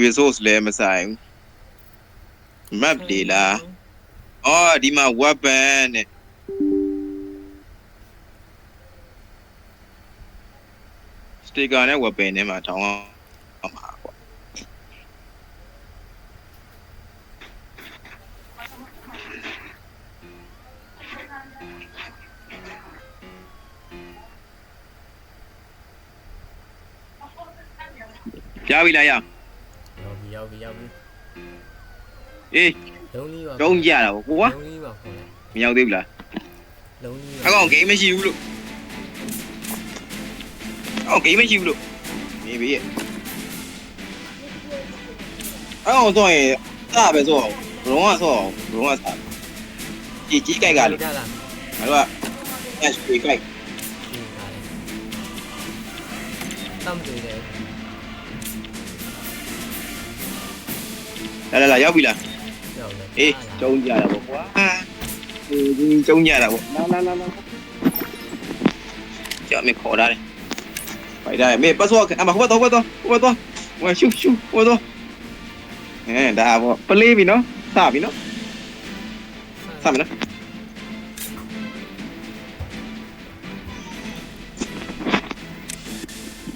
resource လဲမဆိုင် map လေလားအော်ဒီမှာ weapon နဲ့ sticker နဲ့ weapon နဲ့မှာထောင်းအောင်ပါကွာရပြီလားရရောက်ပြီအေးလုံးကြရတာကွာလုံးလေးပါခေါ်လိုက်မရောက်သေးဘူးလားလုံးလေးအကောင် game မရှိဘူးလို့game မရှိဘူးလို့နေပြီရဲ့အကောင်တော့ရင်စပဲဆိုအောင်ဘလုံးကဆော့အောင်ဘလုံးကစားကြီးကြိုက်ကလေဒါလားအဲ့တော့ S ကြိုက်တမ်းတွေ့တယ်လာရောက်ပြီလားရောက်တယ်အေးကျုံကြတာပေါ့ကွာဒီကျုံကြတာပေါ့လာကြောက်မေခေါ်တာလေဖိုက်တာမေပတ်စောအမဟိုတော့ဝါရှူဟိုတော့ဒါပေါ့ပလေးပြီနော်စပြီနော်စမယ်နော်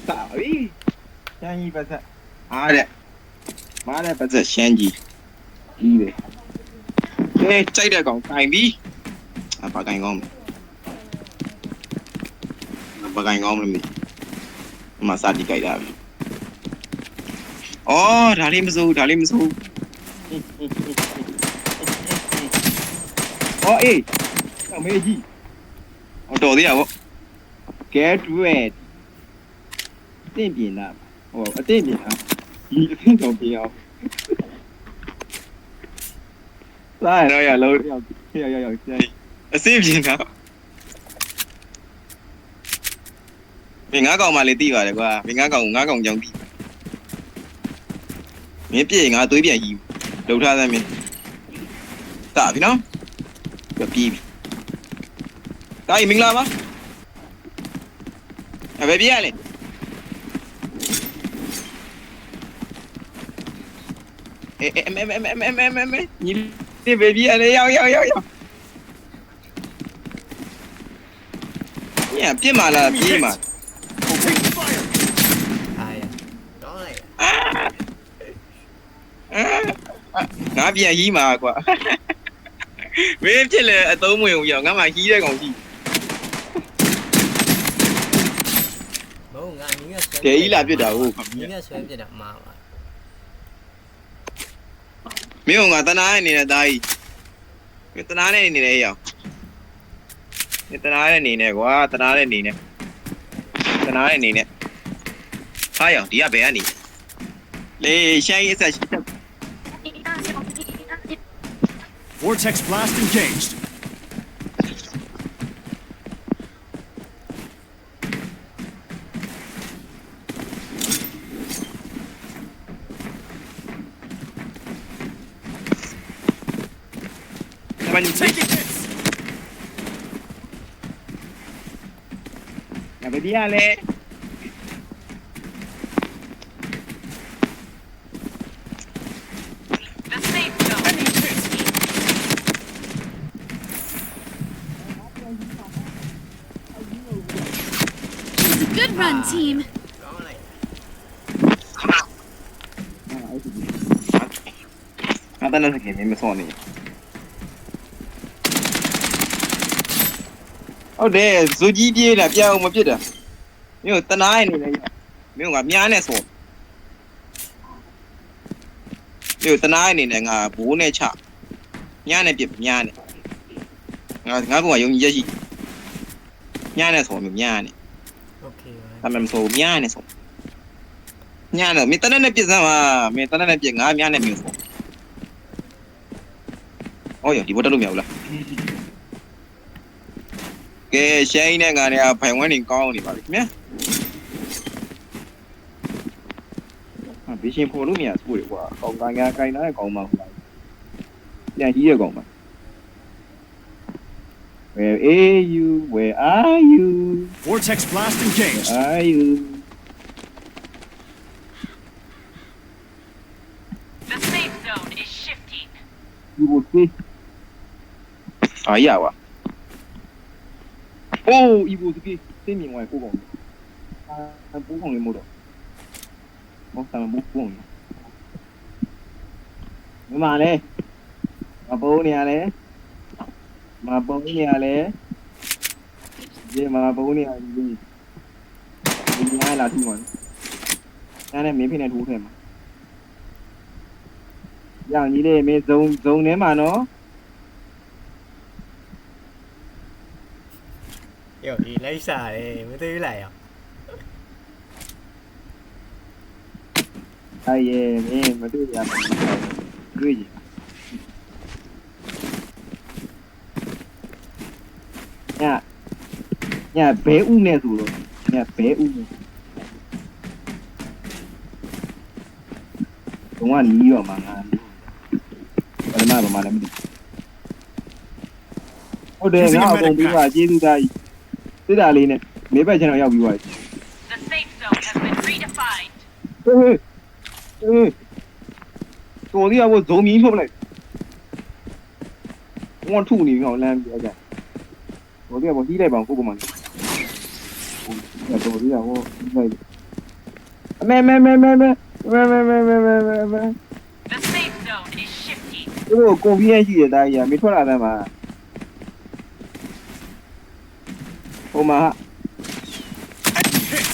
စပြီရှမ်းကြီးပတ်သက်အားတဲ့မားတဲ့ပတ်သက်ရှမ်းကြီးကြီးပဲကြိုက်တဲ့ကောင်ကင်ပြီဘာကင်ကောင်းဘာကင်ကောင်းမလို့မစတိကြိုက်တာပဲအော်ဒါလေးမစိုးအော်အေးအမေကြီးတော်သေးရပေါ့ get red အသိပြင်လားဟိုအသိပြင်လားဒီအသိတော်ပြင်အောင်လာရလုံးရောက်အသိပြင်တာမင်းငါးကောင်မှလည်းတီးပါတယ်ကွာမင်းငါးကောင်ကြောင့်တီးမင်းပြည့်ငါသွေးပြန်ကြီးလှုပ်ထားစမ်းမင်းစပြီနော်ပြေးပြီတာကြီးမင်္ဂလာပါဘယ်ပြေးရလဲညီလေးဘယ်ပြေးရလဲရောက်ညပြစ်မှာလားပြေးမှာငါပြန်ဟီးမှာကွာမင်းဖြစ်လေအသုံးဝင်ဦးရောက်ငါမှဟီးတဲ့ကောင်ကြီးမဟုတ်ငါနီးကဆွဲတဲကြီးလာပြစ်တာဟုတ်နီးကဆွဲပြစ်တာမှာပါမင်းကငါတနာရဲ့နေတဲ့သားကြီးမင်းတနာနဲ့နေနေရောက်မင်းတနာနဲ့နေနေကွာတနာနဲ့နေနေဟာရောက်ဒီကဘယ်ကနေလေရှိုင်းအဆက်ရှိတယ်Vortex blast engaged. Taking hits. Baby Ale. Good run, team. Nada nada aqui, me sone. Oh, there, Zuji dia dah piau mau piau dah. Ni tanah ni lah. Ni ngah mian ni so. Ni tanah ni ngah bu ni cak. Mian ni piau mian ni. Ngah gua yang jadi. Mian ni so mian ni. အမှန်ဆိုမြားနေဆိုမြားနေမင်းတနက်နဲ့ပြစ်စမ်းပါမင်းတနက်နဲ့ပြစ်ငါမြားနေမျိုးဆိုအော်ရဒီဘတ်လို့မရဘူးလားကဲရှိုင်းနဲ့ငါနဲ့ဖိုင်ဝန်းနေကောင်းနေပါပြီခင်ဗျာဘေးရှင်ဖို့လို့မရဆိုးရကွာကောင်းကငါကိုင်းလာကောင်းမှာဟုတ်လားပြန်ကြီးရကောင်းမှာWhere are you? Where are you? Vortex blast engaged. Where are you? zone is shifting. ဒီကိုသေးအားရပါအိုးဤကိုစကေးသိမြင်သွားကိုကောင်ဘူးကောင်လေးမို့တော့မောက်တာဘူးကောင်မမလဲမပုံးနေရလဲမပုံးနေရလဲဒီမပုံးနေရဒီညာလာထူမှာနားနဲ့မင်းဖိနေထိုးထဲမှာရောင်ကြီးလေးမင်းဇုံထဲမှာနော် Yo, đi lấy xà đi, mới tí lại à? အဲ့ရဲ့မင်းမတွေ့ရမှာတွေ့ကြညဘဲဥနဲ့ဆိုတော့ညဘဲဥနဲ့ဘုံကနီးရောမှာငါဘာမှလည်းမသိဟုတ်တယ်ငါအကုန်ပြီးပါကျေးဇူးသားကြီးစစ်တာလေးနဲ့မေးပတ်ချင်တော့ရောက်ပြီးပါပြီ The safe zone has been redefined. တော်သေးအောင်ဇုံမီးထုတ်လိုက်ဝန်ထုနေငေါလမ်းပြောကြတော်သေးအောင်ကြီးလိုက်ပါကိုကမှတော်သေးအောင်လိုက်အမေ The safe zone is shifting. တို့ကွန်ဗီယန့်ရှိတဲ့သားကြီးကမထွက်လာတဲ့မှာဟိုမှာ Hit.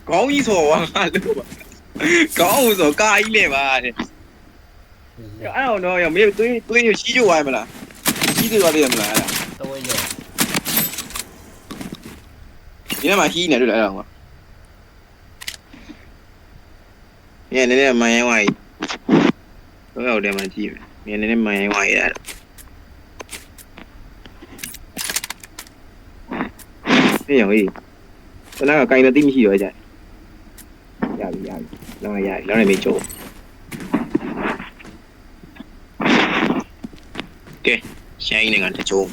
ခေါင်းကြီးဆိုတော့ငါလို့ပါခေါင်းဆိုကာကြီးလေပါတဲ့အဲ့တော့ရမေးသွေးရှိကြွားမလားရှိကြွားတယ်မလားအဲ့ဒါ Tôi rồi. ဒီနေ့မှဟီးနေတွေ့လာတော့ကွာညနေနဲ့မယိုင်းဝိုင်းတော့ရောက်တယ်မှကြည့်မယ်ညနေနဲ့မယိုင်းဝိုင်းရတယ်ဟေးရောဟေးတနာကကိုင်တဲ့တိမရှိတော့ကြရပြီလောင်းလိုက်ရပြီလောင်းနေမေးချိုးကဲရှိုင်းနေကတချိုး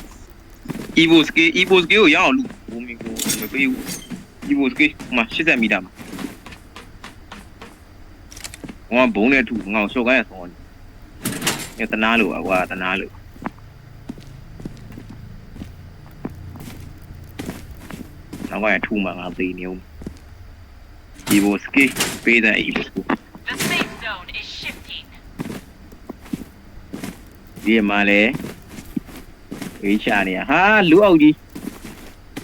Evoski ကိုရအောင်လူဘုံမီကိုမပေးဘူး Evoski မှာ80မီတာမှာငါဘုံနဲ့ထူငါ့ကိုရှော့ကိုင်းရဆုံးတယ်တနာလို့ကွာတနာလို့နောက်ကထူမှာငါပေးနေဦး Evoski ပေးတဲ့ Evoski The safe zone is shifting. ဒီမှာလေဝေးချနေရဟာလူအောက်ကြီး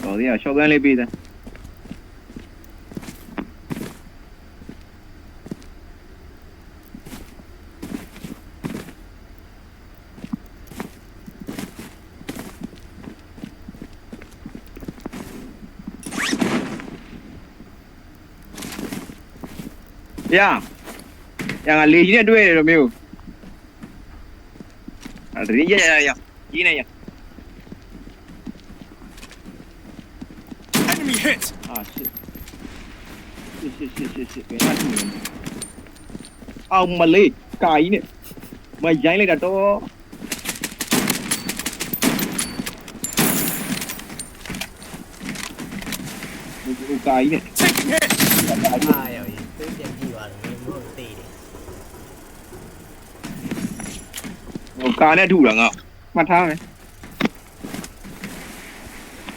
တော်သေးရရှော့ကန်လေးပေးတယ်ရငါလေကြီးနဲ့တွေ့ရတယ်မျိုးအဲ့ဒီရကြီးနေရ Enemy hit. Ah, shit. Shit. Cái này thì... Ông mà lê, cái này. Mày dành lên là to. Cái này. Taking hit. À, rồi, tôi xem gì vào rồi, mới tí đi. Cái này đủ là ngọ. Mặt thang này.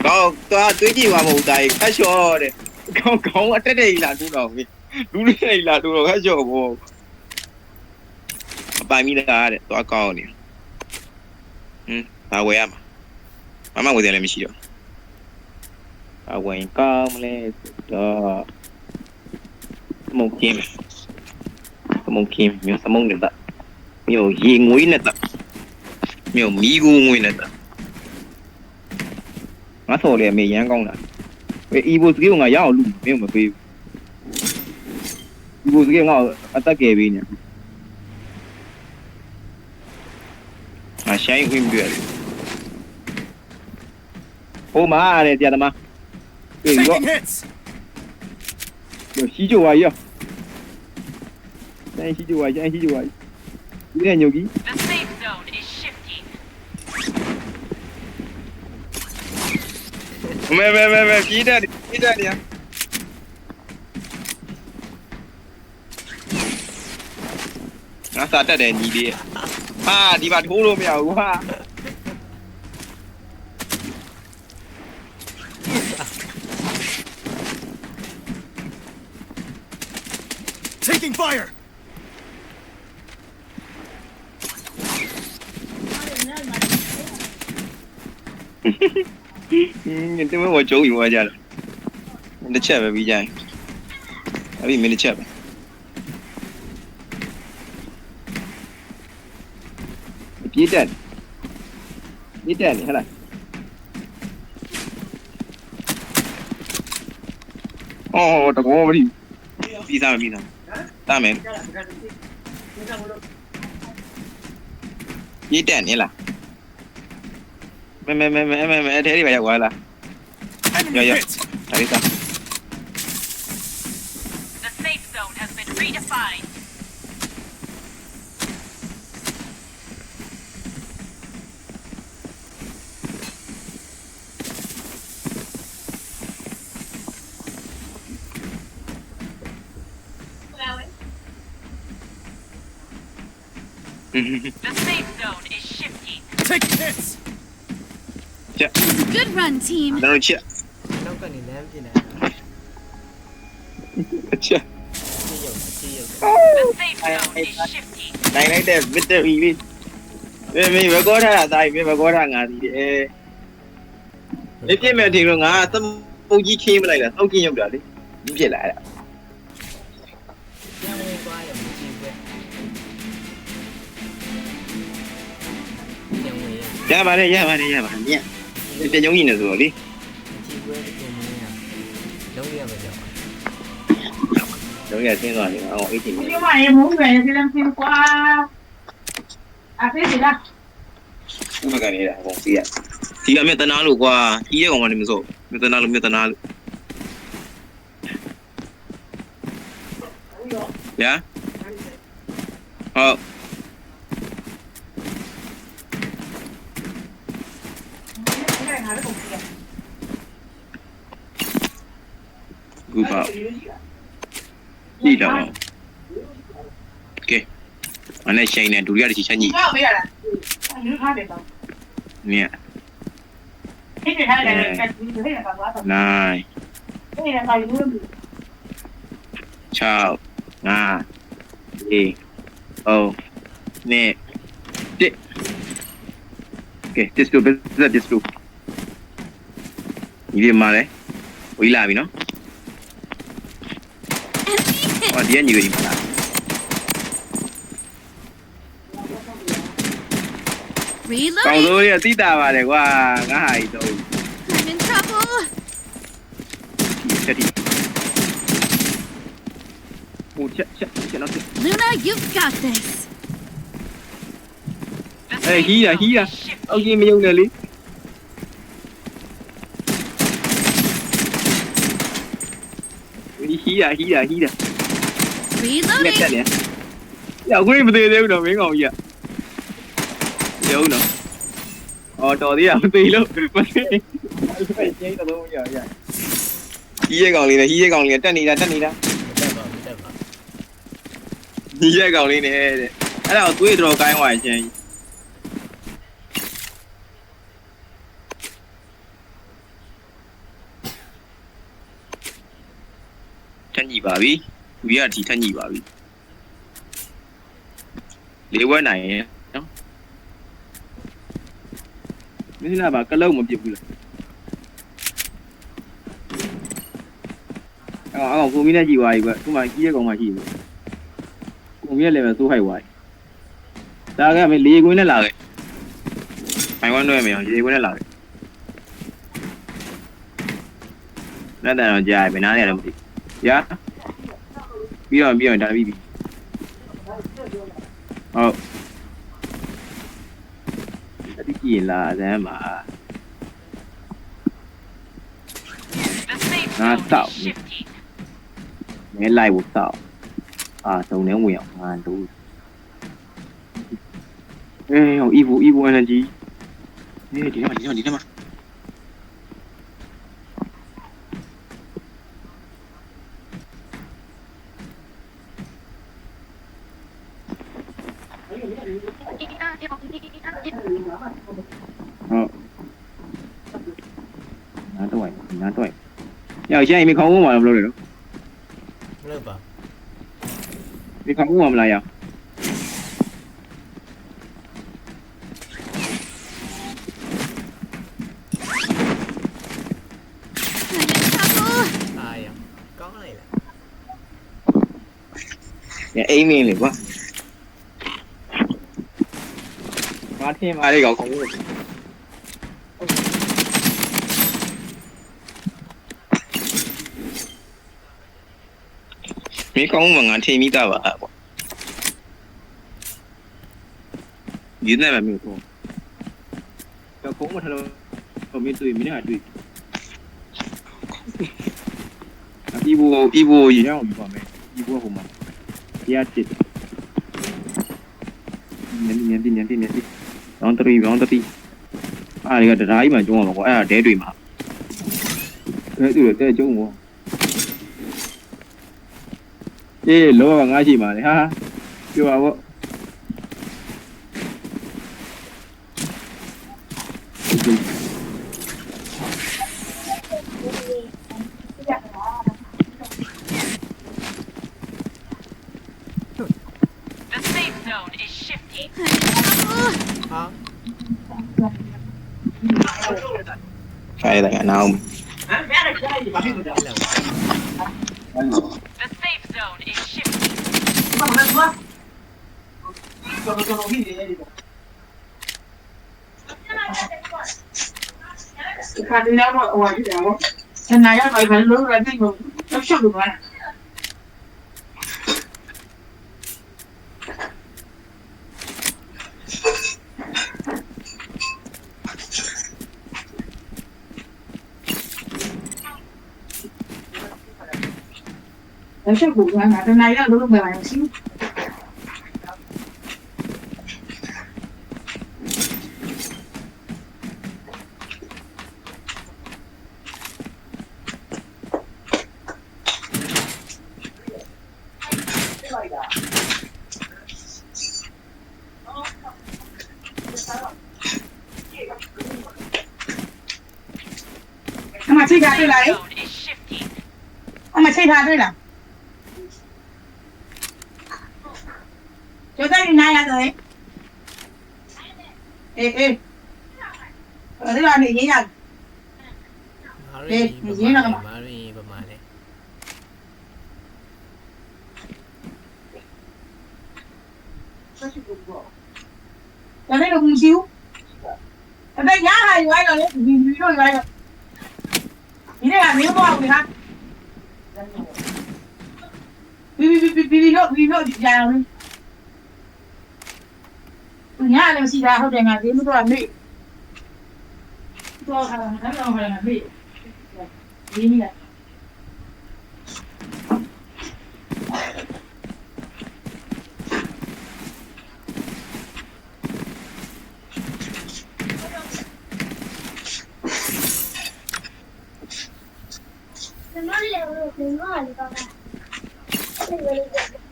Có tôi chỉ vào một tay cá sò đấy không ở đây là đủ rồi đủ đây là đủ rồi cá sò của bài mi ra đấy tôi có nè bà quay mà quay tiền làm gì đó bà quay con lên đó một kim nhiều sao mông được ta nhiều gì nguy nè ta nhiều mỹ gu nguy nè ta ngã sổ để mày nhang con nè về Evoski ngài giáo luôn nếu mà về Evoski ngài ở ta kề bên nhỉ à sáng phim được ô má này tiền mà cái gì đó Taking hits. rồi xí chỗ vậy à anh xí chỗ vậy cái này nhiều ký The safe zone is shifting. mẹ ký ra đi ငါစာတက်တယ်ညီလေးဟာဒီမှာထိုးလို့မရဘူးဟာ Taking fire. ဒီမှာကျုံယူသွားကြတယ်တစ်ချက်ပဲပြီးကြရင်အဲ့ဒီမင်းတစ်ချက်ပဲပြေးတက်နေဟဲ့လားအော်တကောမလို့ပြီးသားတာမယ်ပြေးတက်နေလားမဲအဲ့ဒီပဲရောက်သွားလား Enemy Yeah. hit. ဒါလေးသား The safe zone has been redefined. The safe zone is shifting. Taking hits. Good run, team. ကျွန်တော်ချက် နောက်ကနေလမ်းပြင်နေ ချက် ချီရုပ် The safe zone is shifting. နိုင်လိုက်တဲ့ victory လေးမင်းမကောထားတာသားမင်းမကောထားငါစီပြည့်မဲ့ထင်လို့ငါသမုတ်ကြီးခင်းမလိုက်တာတောက်ကျင်းရောက်တာလေဒီဖြစ်လာတာ ကျောင်းဝင်သွားရမကြည့်ပဲကျောင်းဝင်ရ ရပါတယ်ညတကြုံကြီးနေဆိုတော့လေ ကြည့်ပွဲကိုမင်းရလုံးရပါကြောက် တော့ရဆင်းသွားတယ်အောင်အေးတင်နေ Yo me mueve, yo quiero decir cuál. Así será. ဘက်ကနေလာပေါ့စီရဒီကမြတ်တနာလို့ကွာကြီးရဲ့ကောင်မနေမစိုးမြတ်တနာလို့ရဟုတ် ကူပါကြည့်တော့โอเคမနေ့ရှိန်နေဒူရီရချီချမ်းကြီး No, mira. No, no, no. မြတ် Este es el que နိုင် Mira, hay uno. 6 5 4 oh နဲ့တစ် Okay this two this two ဒီမှာလဲဝီးလာပြီနော် ဟောဒီကညီကြီးမှာလား ကောင်း Reloading. စိုးရတိတာပါတယ်ကွာငါဟာကြီးတော့ I'm in trouble. ချက်တီဟိုချက်တော့ Luna, you've got this. The အေး safe ဟီးရ zone is အောက် shifting. ကြီးမယုံနဲ့လေဟီးရ လက် Reloading. ချက်နေရောက်ခွင့်မသေးသေးဘူးတော့မင်းကောင်ကြီးကရုံးတော့အော်တော်သေးရမသေးလို့မသေးကျင်းတော့မရရဟီးရကောင်လေးနဲ့တက်နေတာ တက်ပါ ဟီးရကောင်လေးနဲ့တဲ့အဲ့ဒါကိုတွေးတော်ကိုင်းသွားချင်းထန်ကြီးပါပြီလူရတီထန်ကြီးပါပြီလေးဝဲနိုင်ရင်နော်မင်းလာပါကလုံးမပြစ်ဘူးလားအော်ကိုမင်းနဲ့ကြည်သွားပြီကွသူမှကြီးရဲ့ကောင်မှရှိတယ်ကိုမင်းလည်းပဲသိုးဟိုက်သွားပြီဒါကမင်းလေကွင်းနဲ့လာခဲ့ဖိုင်ဝမ်းတော့မရလေကွင်းနဲ့လာခဲ့လက်တန်တော့ကြားပြီနားနေတယ်မသိရပြီးတော့ဒါပြီးပြီဟုတ်ဒီကြည့်လာစမ်းပါ The safe Ah, zone stop. is shifting. မဲလိုက်ဖို့စောက်တုံနေဝင်အောင်ငါတို့ဟို Evo energy ဒီမှာ နားတော့ယောက်ျားရင်မခေါင်းဝမှာမလို့လေနော် မလုပ်ပါ မခေါင်းဝမှာမလားယောက် အားရကောင်းလိုက်လား အိမ်မင်းလေကွာမာထင်းမာလေးကောင်ခေါင်းဝမင်းကောင်းမှငါထိမိတာပါကွာဒီနေ့မှမျိုးတော့တော့ခုံးမထလို့တော့မင်းတွေ့မင်းကတွေ့အီဘိုရအောင်ပါမယ်အီဘိုဟိုမှာတရားချစ်နင်းရောင်းတရီအားရကတရားကြီးမှကျုံးအောင်ကွာအဲ့ဒါဒဲတွေ့မှာအဲ့သူတဲ့ကျုံးကိုအေးလောကငါရှိပါလေဟာပြောပါဗောThe safe zone is shifting. ဟာ ဖိုင်တယ်နော် The safe zone is shifting. ခါတယ်တော့ဟိုကြည့်တယ်ဟောဆန္ဒရပါဘယ်လိုလဲဒီကိုတော့ရှောက်လို့ပါရှောက်ဖို့ကငါတနာရလို့မလာဘူးအမချိတ်ထားတွေ့လား Zone is shifting. အမချိတ်ထားတွေ့လားကျော်တိုင်းနားရတယ်အေးအဲ့ဒါနေရင်းရ မာရီပမာလေ ကျော်တိုင်းတော့မရှိဘူးအဲ့ဒါရဟာရွာတော့လေဒီလိုရွာတော့ဒီနေ့ကမင်းမဟုတ်ဘူးဟာဘီလို့ကြာအောင်ညာလည်းရှိတာဟုတ်တယ်ငါဒီလိုတော့မေ့တော့ဟာတော့ဟိုလည်းမေ့ဒီနေ့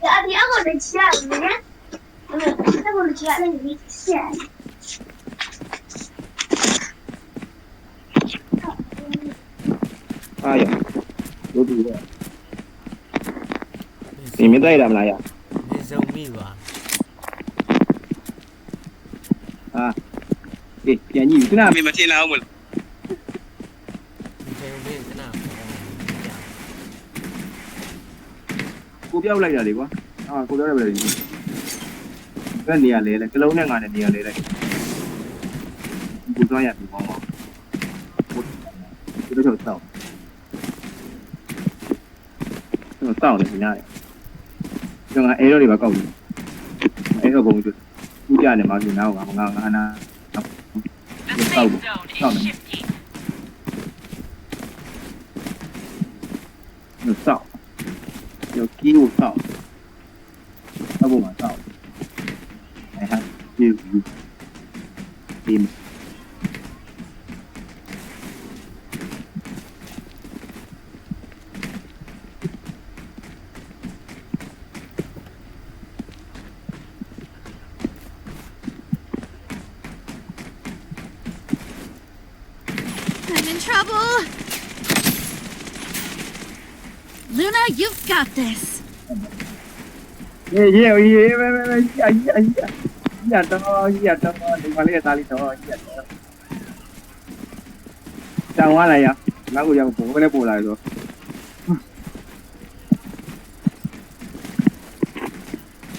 Ya, dia aku udah siap, ya. Kita udah siap lagi, siap. အားရလို့ဒီမင်းတိုက်ရမလားရ နေစုံမိပါ ဟာအေးပြန်ကြည့်ခုနမင်းမထင်လာအောင်မလား ဒီချိန်လေးကနာ ကိုပြောက်လိုက်တာလေကွာဟာကိုပြောက်လိုက်ပြီဘယ်နေရာလဲလဲကလုံးနဲ့ငါနဲ့နေရာလဲလိုက်ကိုသွားရပြီပေါ့ဒီလိုတော့တောက်တယ်ခင်ဗျာကျွန်တော်အဲရောတွေပါကောက်ပြီအဲရောကုန်ကျူးကြနေမှာဒီနားကငါနာ The safe zone is shifting. ဆောက်有机会造，要不嘛造，哎哈，有点。I'm in trouble. Luna, you've got this. 耶耶耶！喂，哎呀，等我，你把那个打理等我，讲完了呀，那个要不回来不来了。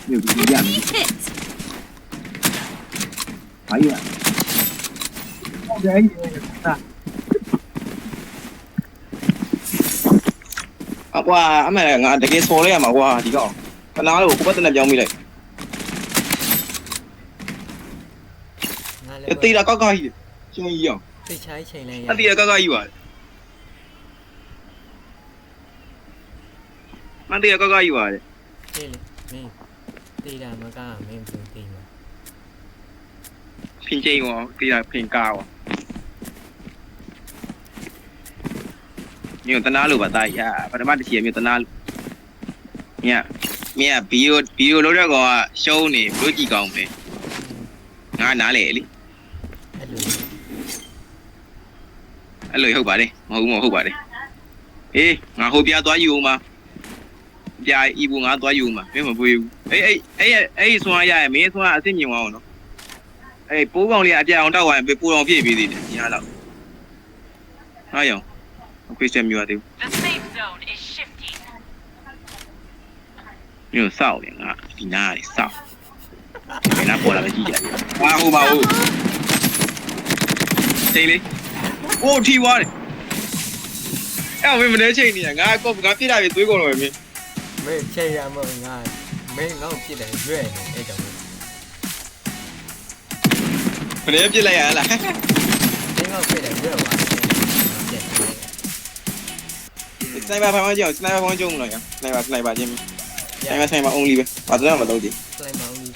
又不一样， Enemy hit. 哎呀，ကွာအမေငါတကယ်ဆော်လိုက်ရမှာကွာဒီကောင်တနာလို့ကိုပတ်တဲ့ပြောင်းမိလိုက် ငါလ အ ည်း သေးတာကောက်ကောက်ကြီးရှင်ကြီးအောင် သိချိုင်းချိန်လဲရ အသေးတာကောက်ကောက်ကြီးပါမန်သေးတာကောက်ကောက်ကြီးပါလေ ဟေးလေမင်းတေးတာမကမင်းဘူးတေးမှာ ဖင်ချင်းရောသေးတာဖင်ကားရောမြို့တနာလို့ပါတာရပထမတစ်ချိန်မြို့တနာလို့မြတ်ဘီယိုလို့တဲ့ကောင်ကရှုံးနေဘလို့ကြည့်ကောင်းပဲငါနားလေလေ အဲ့လို အဲ့လိုဟုတ်ပါတယ်မဟုတ်ပါတယ်အေးငါဟိုပြသွားယူအောင်ပါပြဤဘူးငါသွားယူအောင်ပါမင်းမပွေးဘူးအေးဆွမ်းရရဲ့မင်းဆွမ်းအစ်စ်မြင်အောင်နော်အေးပိုးကောင်လေးအပြအောင်တောက်သွားရင်ပိုးတော်ပြည့်ပြီးသေးတယ်ညာတော့ဟာရောခွေးစက်မျိုးရတယ် The safe zone is shifting. မြို့စောက်တယ်ငါဒီနားလေးစောက်ဘယ်နာပေါ်လာမကြည့်ကြဟာဟိုပါဟုတ်ချိန်လေးအိုးထီသွားတယ်အဲ့မင်းမနေချိန်နေငါကောငါပြစ်တာပြီသွေးကုန်တော့မင်း မင်းချိန်ရမငါမင်းငေါ့ဖြစ်တယ်ရွဲ့နေအဲ့ကြောင့် မနေပြစ်လိုက်ရလား မင်းငေါ့ဖြစ်တယ်ရွဲ့သွားတယ် စနိုက်ပါဖောင်းကြောက်စနိုက်ပါဖောင်းကျုံလို့ရစနိုက်ပါချင်းစနိုက်ပါ only ပဲဘာတော့မလုပ်သေး စလိုက်မောင်းကြီး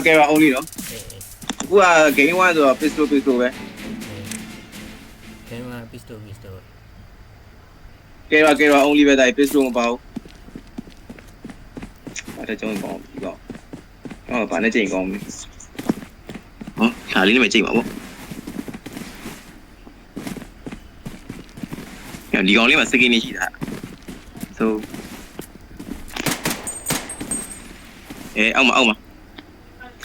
ကဲပါ only နော် အေး အခုက game 1ဆိုတော့ pistol ပဲ ကဲမှာပစ္စတို ကဲပါ only ပဲဒါ pistol မပါဘူးအဲ့ဒါကြောင့်ကောင်းပြီကောဘာနဲ့ချိန်ကောင်းပြီဟောခါလေးနဲ့ချိန်ပါဗောဒီကောင်လေးမှာစကင်းနေရှိတာဆိုအောက်မှာ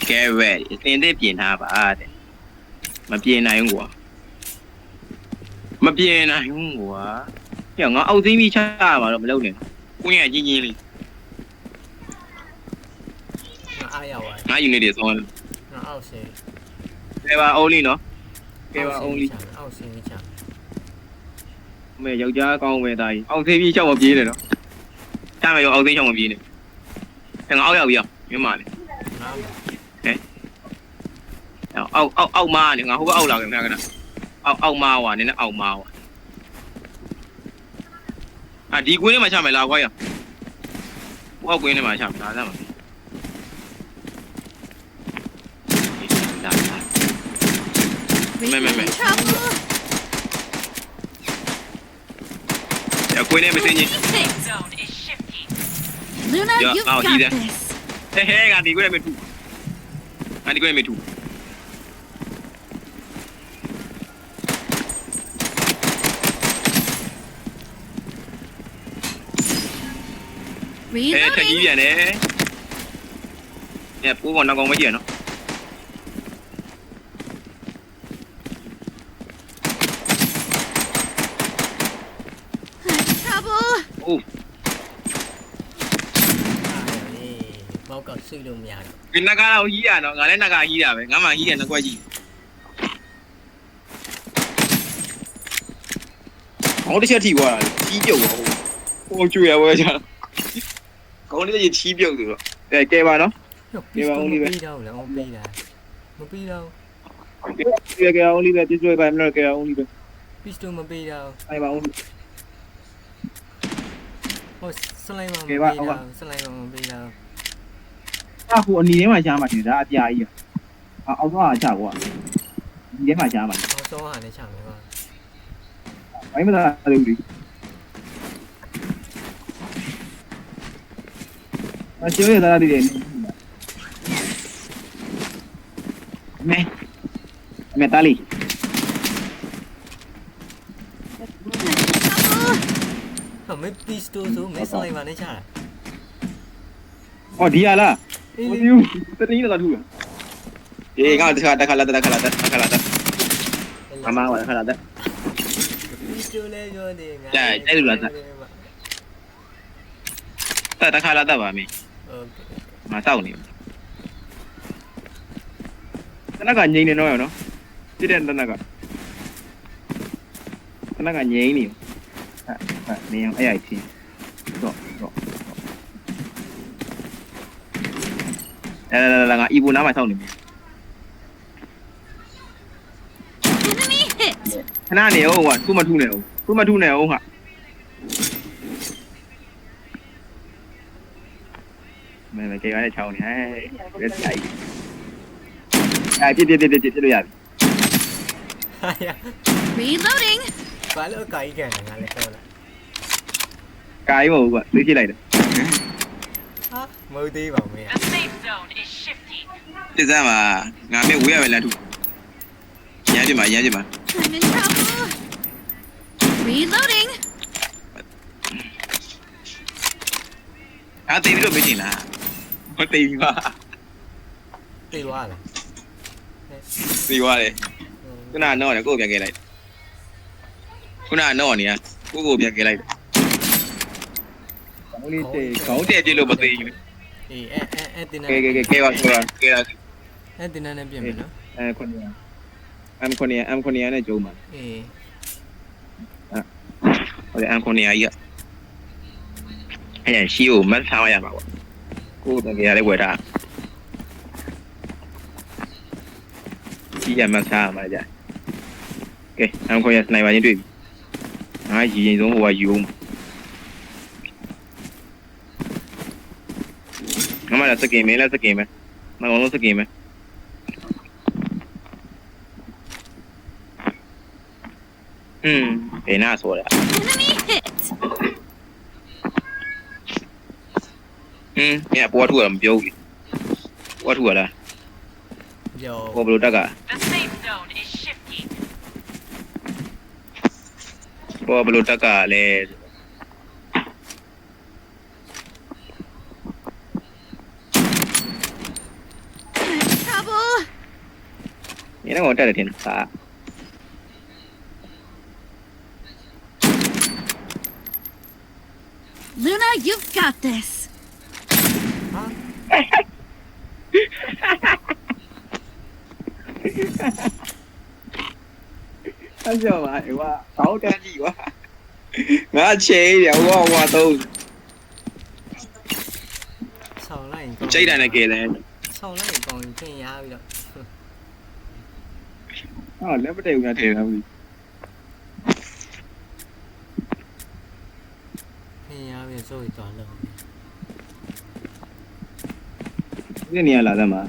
ကဲဝဲအစင်းသေးပြင်ထားပါတဲ့မပြင်နိုင်ဘူးကွာညငါအောက်သိမ်းပြီးချရမှာတော့မလုပ်နဲ့ကိုင်းရကြီးကြီးလေး ငါအားရောက်သွား ငါယူနေတယ်ဆိုတော့ ငါအောက်ဆင်း ကဲပါ only နော်ကဲပါ only အောက်ဆင်းချာ မဲယောက်ျားကောင်းပဲတာကြီးအောက်သိမ်းပြီးချောက်မပြေးနဲ့နော်ချမယ်ရောအောက်သိမ်းချောက်မပြေးနဲ့ငါအောက်ရောက်ပြီအောင်မြင်ပါလေ ငါ အောက်မားနေငါဟိုဘက်အောက်လာခင်ခဏအောက်မားဝါနည်းနည်းအောက်မားဝါဒီကွင်းထဲမှာချမယ်လားခွာရအောက်ကွင်းထဲမှာချမယ်လားစမ်းပါ We're in trouble. ကွင်းထဲမသိချင်း Enemy hit. Zone is shifting. Luna, Yeah, you've I'll got eat that. this. ဟဲ့ငါဒီကွင်းထဲမထူငါဒီကွင်းထဲမထူ ထက်ကြီး Reloading. ပြန်တယ်ညပိုးကောင်နောက်ကောင်မကြည့်ရနော် I'm in trouble. အိုး ဘောက်ကဆွေးလို့မရတော့ ဒီနဂါတော့ကြီးရနော်ငါလည်းနဂါကြီးတာပဲငါမှကြီးတယ်နှစ်ခွက်ကြီးဟောတစ်ချက်ထိသွားတာကြီးပြုတ်သွားဟိုကျွေရဝဲကြကောင်းလေးကြီးချီးပြုတ်ဆိုတော့ကဲပါနော် ပြီးတော့လည်းအောင်ပေးတာမပေးတော့ ကဲ only ပဲပြည့်စွဲပါမလို့ကဲ only ပဲ ပစ္စတိုမပေးတော့ အဲ့ပါ only ဟိုစလိုက်မပေးတော့စလိုက်မပေးတော့ အခုအနေထဲမှာရှားမှာတင်ဒါအပြာကြီးအောက်သွားချကွာဒီထဲမှာရှားမှာ အောက်ဆုံးဟာနဲ့ချမယ်ကွာ ဘာမှမသာလို့ဒီအချိုးရတာလေးတွေမဲတာလီ没必须多说，没上一晚那下来。 哦，ဒီရလား။ဟိုဒီတတင်းတော့ထူး။ အေးငါတခါလာတက်မမဝါတခါလာတက် 必须来说的。 တက်တခါလာတက်ပါမင်း OK。 ငါစောက်နေ တနက်ကငိမ့်နေတော့ရနော်။တိတဲ့တနက်ကငိမ့်နေ။ဟာနေအောင်အဲ့ရိုက်ချင်းတော့လာငါအီဘူနားမှာစောက်နေပြီ Enemy hit. ခဏနေအောင်ကွာသူ့မထုနေအောင်ဟာမင်းကေကလည်းချောင်းနေဟဲ့ရက်ကြိုက်ပြစ်လို့ရပြီ 哎呀， Reloading. 完了，搞一个人啊，来够了。 ကားမို့ကွာသိချလိုက်တယ် 啊，没得吧没有 The。safe zone is shifting. စစ်စမ်းမှာငါမင်းဝေးရပဲလမ်းထူရမ်းပြမှာ I'm in trouble. Reloading. အားသိပြီးတော့မင်းလားမသိဘူးပါ 对完了。 သိသွားတယ်ခုနကတော့ကိုပြန်ခဲ့လိုက်ခုနကတော့နေကိုပြန်ခဲ့လိုက် ကောင်းလေးတေး ခေါင်းတည့်ပြလို့မသိဘူး 哎，dinner。ကဲပါdinner 那边没呢。ခုနက M9 နဲ့ကျုံးပါ 哎， ဟုတ်တယ် M9 ကြီးကအဲ့ရှိကိုမတ်ထားရမှာပေါ့ကိုတကယ်လည်းဝယ်တာရှိရမတ်ထားမှာကြာကဲ M9 စနိုက်ပါချင်းတွေ့ပြီငါရည်ရင်ဆုံးဟိုကယူအောင်ငါမလာစကင်မဲလားစကင်မဲမအောင်လို့စကင်မဲဘယ်နာဆိုရ Enemy hit. เนี่ยပေါ်ထူရမပြောဘူးပေါ်ထူရလား 有。 ဟိုဘယ်လိုတက်က The safe zone is shifting. ပေါ်ဘယ်လိုတက်ကလဲ I'm in trouble. 你那个我带的挺啥 Luna, you've got this. အဲ့ကြောပါဟိုကကောင်းတယ်ကြီးကွာ ငါချေတယ်ဟိုကတော့ 少了一个。 စိတ်တယ်နဲ့ကဲတယ် 少了一个，你真压不了。 ဟာလက်မတည့်ဘူးလားထင်တာဘူး 真压不了，做一段了。 ဒီနေရာလာတယ်မှာ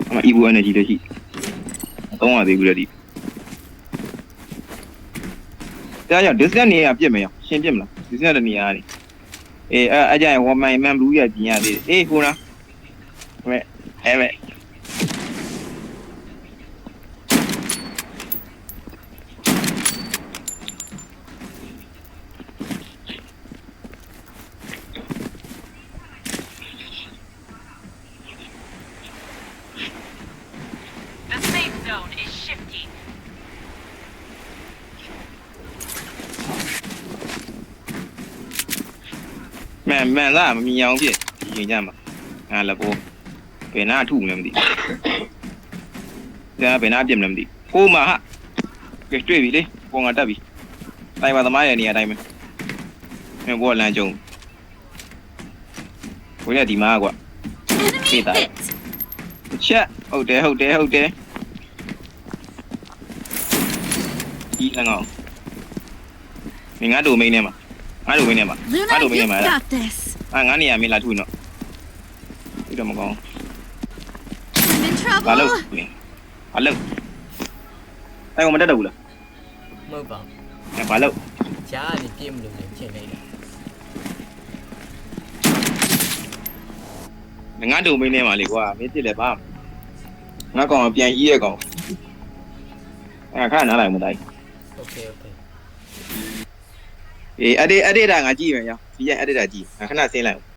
အမ EVO energy တရှိတော့ရသေးဘူးလေဒီတရားကြောင့် distance နေရာပြစ်မယ်ရောရှင်းပြစ်မလား distance တနေရာနေအေးအဲ့ကြရင် one man blue ရပြင်ရသေးတယ်အေးခုနအဲ့မဲ့ The safe zone is shifting. မှန်လားမမြင်အောင်ဖြစ်ရင်ကြမှာငါလည်းပေါ်ဘယ်နာထုလည်းမသိဒါဘယ်နာပြစ်လည်းမသိကိုမဟာကဲတွေ့ပြီလေပေါ်ငါတက်ပြီတိုင်ပါသမားရဲ့နေရာတိုင်းပဲမင်းဘောလမ်းကြုံကိုရဒီမှာကွာ Enemy that. hit. ချက်ဟုတ်တယ်ဒီလငောင်းမင်းငါဒိုမိန်းထဲမှာငါဒိုမိန်းထဲမှာ Luna, I don't mean you've that. got this. ငါနေရာမင်းလာထုနော်ဒီတော့မကောင်း I'm in ဘာလို့ trouble. ဘာလို့အဲ့ကောင်မတက်တော့ဘူးလား 没办， ဘာလို့ 家里变不了人进来了。 ငါဒိုမိန်းထဲမှာလေကွာမင်းပြစ်လဲပါငါကောင်ပြန်ကြီးရဲ့ကောင်အဲ့ခါနားလိုက်မတိုင်း OK OK。အေး edit တာငါကြည့်မယ်ရောဒီရဲ့ edit တာကြည့်ငါခဏဆင်းလိုက်